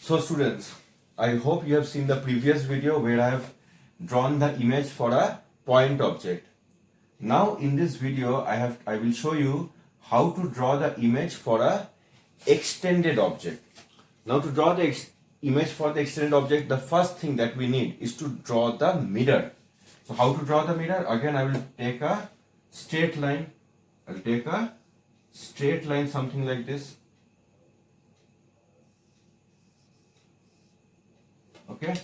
So students, I hope you have seen the previous video where I have drawn the image for a point object. Now in this video I will show you how to draw the image for a extended object. Now to draw the image for the extended object, the first thing that we need is to draw the mirror. So how to draw the mirror? Again I will take a straight line. I'll take a straight line, something like this. Okay,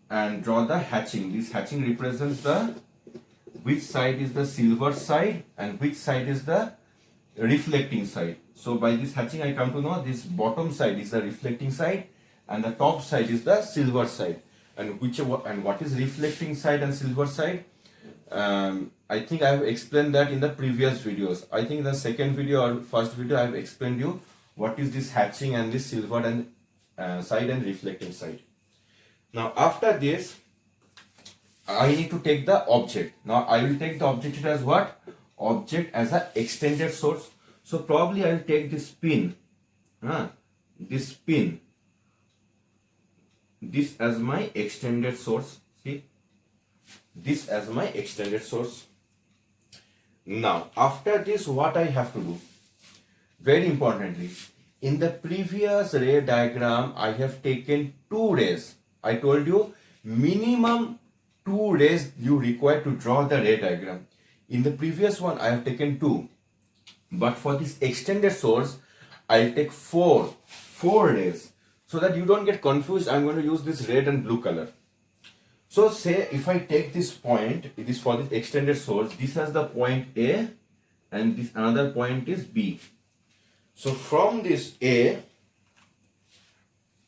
and draw the hatching. This hatching represents the which side is the silver side and which side is the reflecting side. So by this hatching I come to know this bottom side is the reflecting side and the top side is the silver side. And what is reflecting side and silver side? I think I have explained that in the previous videos. I think in the second video or first video I have explained you what is this hatching and this silver and side and reflecting side. Now after this, I need to take the object. Now I will take the object as what? Object as an extended source. So probably I will take this pin. This pin. This as my extended source. See? This as my extended source. Now after this, what I have to do? Very importantly, in the previous ray diagram, I have taken two rays. I told you minimum 2 rays you require to draw the ray diagram. In the previous one I have taken 2, but for this extended source I'll take 4 rays. So that you don't get confused, I'm going to use this red and blue color. So say if I take this point, it is for this extended source, this has the point A and this another point is B. So from this A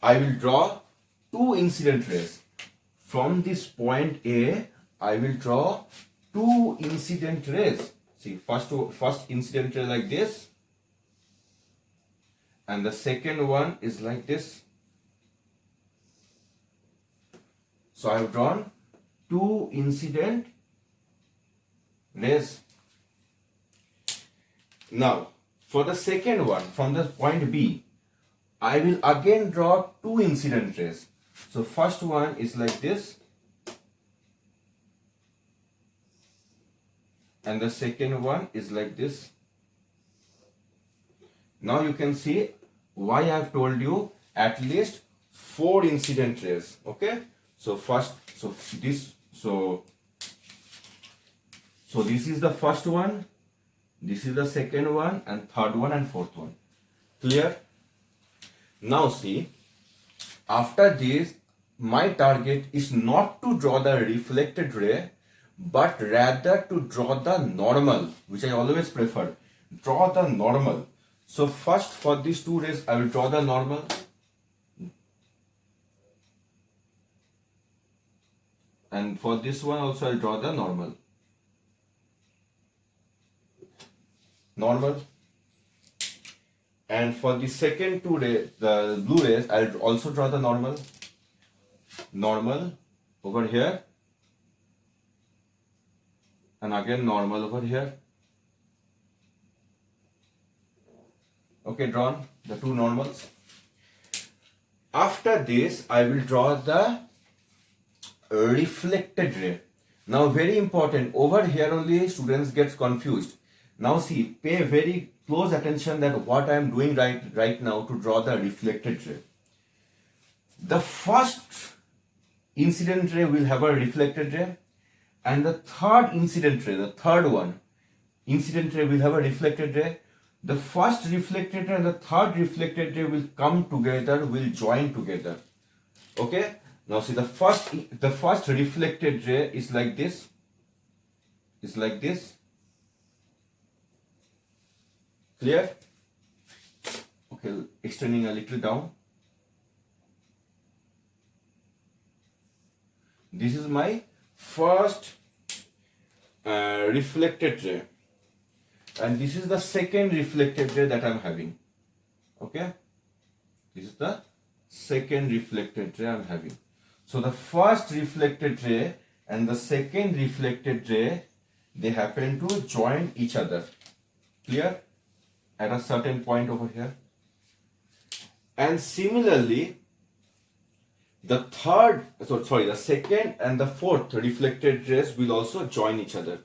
I will draw 2 incident rays. From this point A, I will draw 2 incident rays. See, first incident ray like this, and the second one is like this. So I have drawn 2 incident rays. Now, for the second one, from the point B, I will again draw 2 incident rays. So first one is like this and the second one is like this. Now you can see why I have told you at least 4 incident rays. Okay, so this is the first one, this is the second one, and third one and fourth one. Clear? Now see, after this, my target is not to draw the reflected ray, but rather to draw the normal, which I always prefer. Draw the normal. So first for these 2 rays, I will draw the normal. And for this one also, I will draw the normal. Normal. And for the second 2 rays, the blue rays, I will also draw the normal. Normal over here, and again normal over here. Okay, drawn the 2 normals. After this, I will draw the reflected ray. Now very important, over here only students gets confused. Now see, pay very close attention that what I am doing right now to draw the reflected ray. The first incident ray will have a reflected ray, and the third incident ray, the third one, incident ray will have a reflected ray. The first reflected ray and the third reflected ray will come together, will join together. Okay, now see the first reflected ray is like this, Clear? Okay, extending a little down. This is my first reflected ray, and this is the second reflected ray that I am having. Okay, this is the second reflected ray I am having. So the first reflected ray and the second reflected ray, they happen to join each other. Clear? At a certain point over here. And similarly, the second and the fourth reflected rays will also join each other.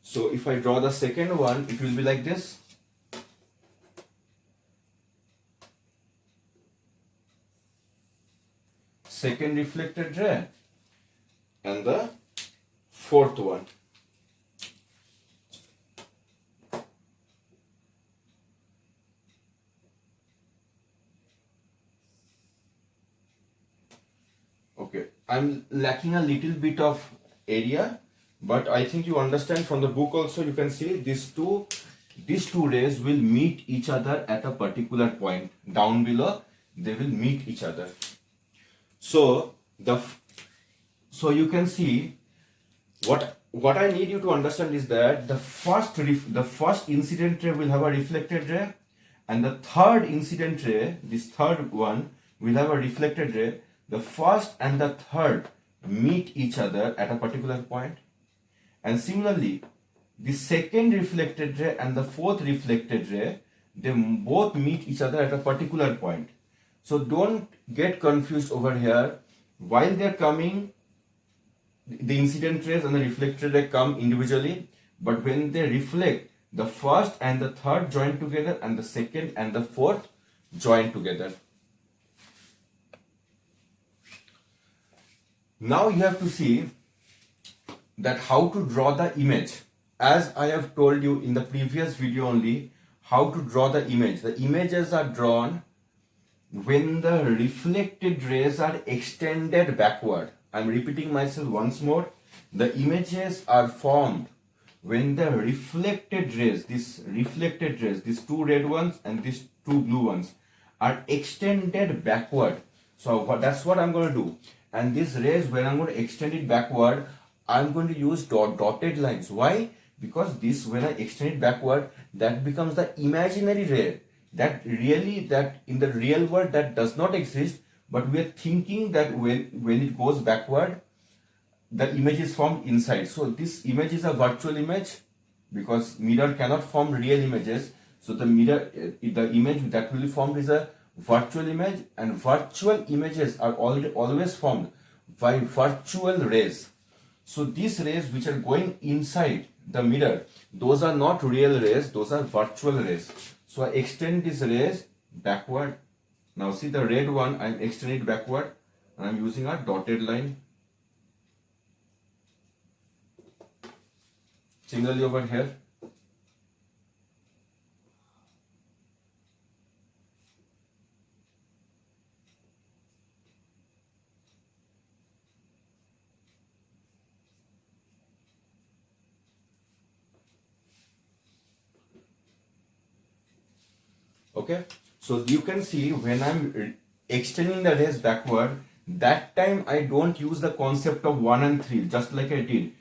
So if I draw the second one, it will be like this. Second reflected ray and the fourth one. Okay, I'm lacking a little bit of area, but I think you understand from the book also. You can see these two rays will meet each other at a particular point down below. They will meet each other. So you can see what I need you to understand is that the first incident ray will have a reflected ray, and the third incident ray, this third one, will have a reflected ray. The first and the third meet each other at a particular point, and similarly the second reflected ray and the fourth reflected ray, they both meet each other at a particular point. So don't get confused over here. While they're coming, the incident rays and the reflected ray come individually, but when they reflect, the first and the third join together and the second and the fourth join together. Now you have to see that how to draw the image. As I have told you in the previous video only, how to draw the image. The images are drawn when the reflected rays are extended backward. I'm repeating myself once more. The images are formed when the reflected rays, these two red ones and these two blue ones, are extended backward. So that's what I'm going to do. And these rays, when I'm going to extend it backward, I'm going to use dotted lines. Why? Because this, when I extend it backward, that becomes the imaginary ray. That in the real world, that does not exist. But we are thinking that when it goes backward, the image is formed inside. So this image is a virtual image because mirror cannot form real images. So the image that will be formed is a virtual image, and virtual images are always formed by virtual rays. So these rays which are going inside the mirror, those are not real rays, those are virtual rays. So I extend these rays backward. Now see the red one, I'm extending it backward and I'm using a dotted line. Similarly over here. Okay, so you can see when I'm extending the rays backward, that time I don't use the concept of 1 and 3, just like I did.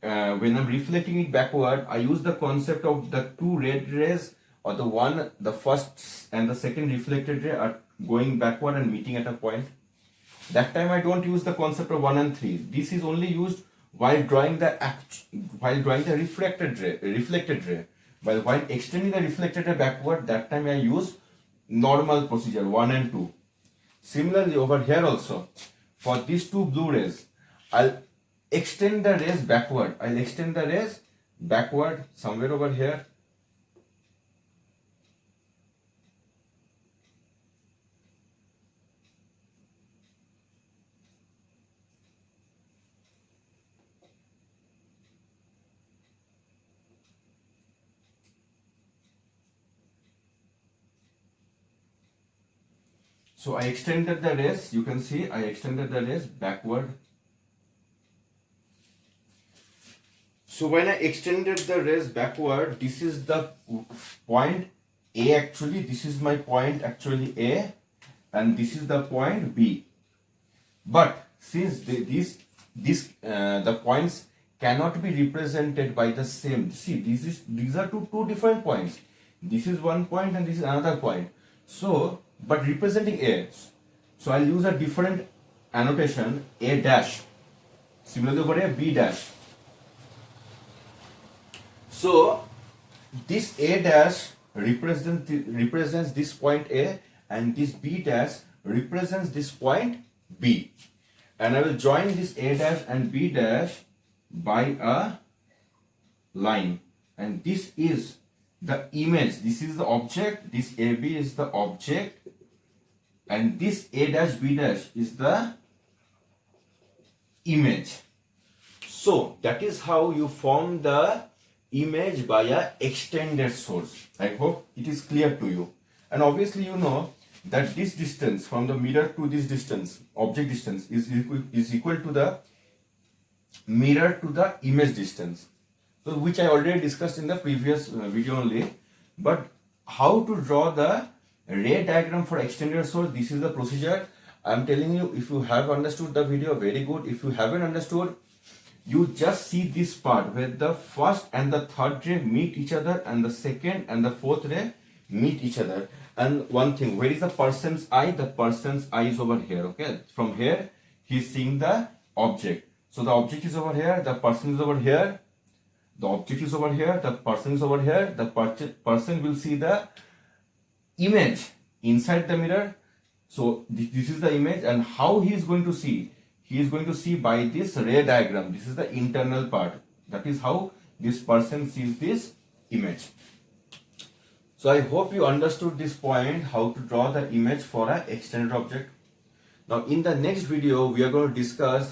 When I'm reflecting it backward, I use the concept of the two red rays, or the first and the second reflected ray are going backward and meeting at a point. That time I don't use the concept of 1 and 3. This is only used while drawing the reflected ray. While extending the reflected ray backward, that time I use normal procedure 1 and 2. Similarly over here also, for these two blue rays, I'll extend the rays backward. I'll extend the rays backward somewhere over here. So I extended the rays, you can see I extended the rays backward. So when I extended the rays backward, this is the point A actually, this is my point actually A, and this is the point B. But since the points cannot be represented by the same, see these are two different points. This is one point and this is another point. So but representing A, so I'll use a different annotation, A dash. Similarly over here, B dash. So this A dash represents this point A, and this B dash represents this point B. and I will join this A dash and B dash by a line, and this is the image, this is the object, this AB is the object, and this A dash B dash is the image. So that is how you form the image by a extended source. I hope it is clear to you. And obviously you know that this distance from the mirror to this distance, object distance, is equal to the mirror to the image distance. So which I already discussed in the previous video only. But how to draw the ray diagram for extended source, this is the procedure. I am telling you, if you have understood the video, very good. If you haven't understood, you just see this part where the first and the third ray meet each other and the second and the fourth ray meet each other. And one thing, where is the person's eye? The person's eye is over here, okay? From here, he is seeing the object. So the object is over here, the person is over here, the object is over here, the person is over here, the person will see the image inside the mirror. So this is the image, and how he is going to see? He is going to see by this ray diagram. This is the internal part. That is how this person sees this image. So I hope you understood this point, how to draw the image for an extended object. Now in the next video, we are going to discuss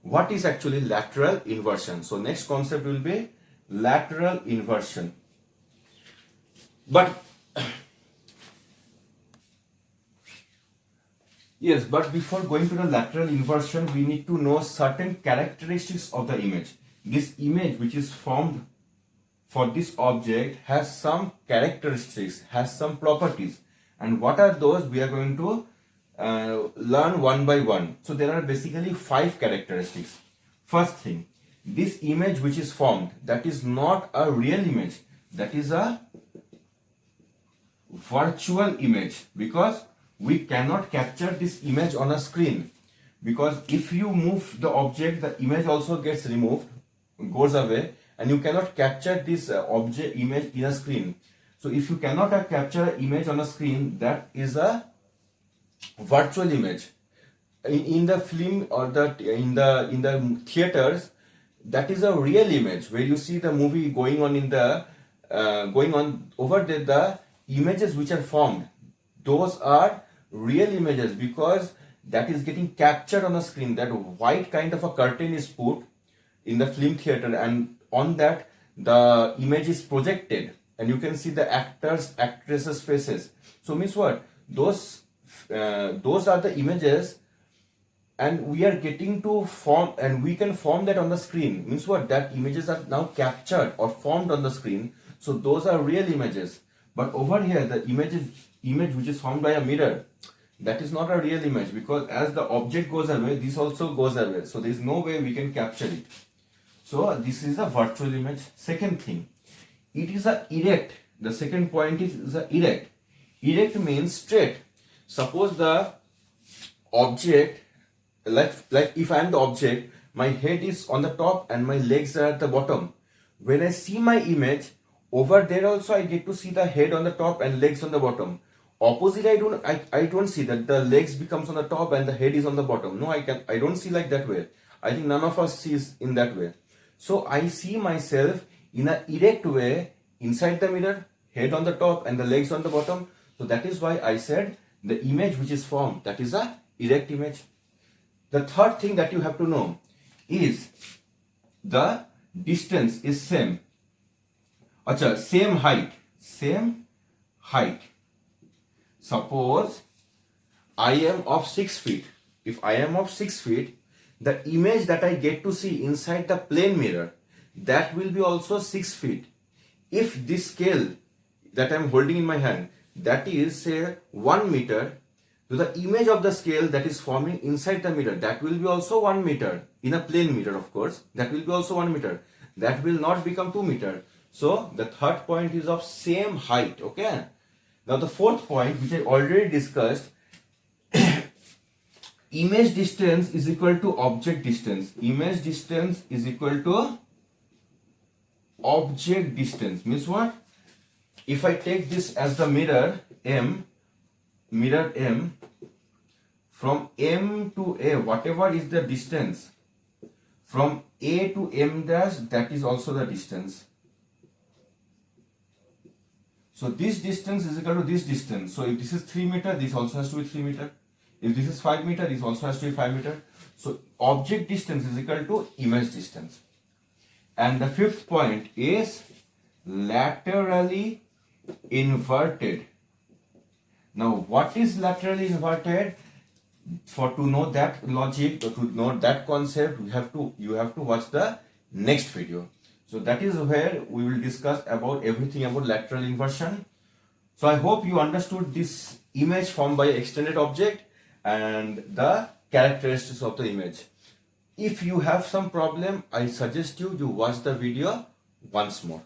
what is actually lateral inversion. So next concept will be lateral inversion. But yes, but before going to the lateral inversion, we need to know certain characteristics of the image. This image which is formed for this object has some characteristics, has some properties. And what are those? We are going to learn one by one. So there are basically 5 characteristics. First thing, this image which is formed, that is not a real image. That is a virtual image, because we cannot capture this image on a screen, because if you move the object, the image also gets removed, goes away, and you cannot capture this object image in a screen. So if you cannot capture an image on a screen, that is a virtual image. In the film or in the theaters, that is a real image, where you see the movie going on over there. The images which are formed, those are real images, because that is getting captured on a screen. That white kind of a curtain is put in the film theater, and on that the image is projected, and you can see the actresses faces. So means what? Those are the images, and we are getting to form, and we can form that on the screen. Means what? That images are now captured or formed on the screen. So those are real images. But over here, the image which is formed by a mirror, that is not a real image, because as the object goes away, this also goes away. So there is no way we can capture it. So this is a virtual image. Second thing, it is a erect. The second point is a erect. Erect means straight. Suppose the object, like if I am the object, my head is on the top and my legs are at the bottom. When I see my image, over there also I get to see the head on the top and legs on the bottom. Opposite, I don't see that the legs becomes on the top and the head is on the bottom. No, I don't see like that way. I think none of us sees in that way. So I see myself in an erect way inside the mirror, head on the top and the legs on the bottom. So that is why I said the image which is formed, that is a erect image. The third thing that you have to know is the distance is same. Acha, same height. Suppose I am of 6 feet. If I am of 6 feet, the image that I get to see inside the plane mirror, that will be also 6 feet. If this scale that I am holding in my hand, that is say 1 meter, to the image of the scale that is forming inside the mirror, that will be also 1 meter. In a plane mirror, of course, that will be also 1 meter. That will not become 2 meter. So the third point is of same height. Okay. Now the fourth point, which I already discussed, image distance is equal to object distance. Image distance is equal to object distance. Means what? If I take this as the mirror M, from M to A, whatever is the distance from A to M dash, that is also the distance. So this distance is equal to this distance. So if this is 3 meter, this also has to be 3 meter. If this is 5 meter, this also has to be 5 meter. So object distance is equal to image distance. And the fifth point is laterally inverted. Now what is laterally inverted? For to know that logic, to know that concept, you have to watch the next video. So that is where we will discuss about everything about lateral inversion. So I hope you understood this image formed by extended object and the characteristics of the image. If you have some problem, I suggest you watch the video once more.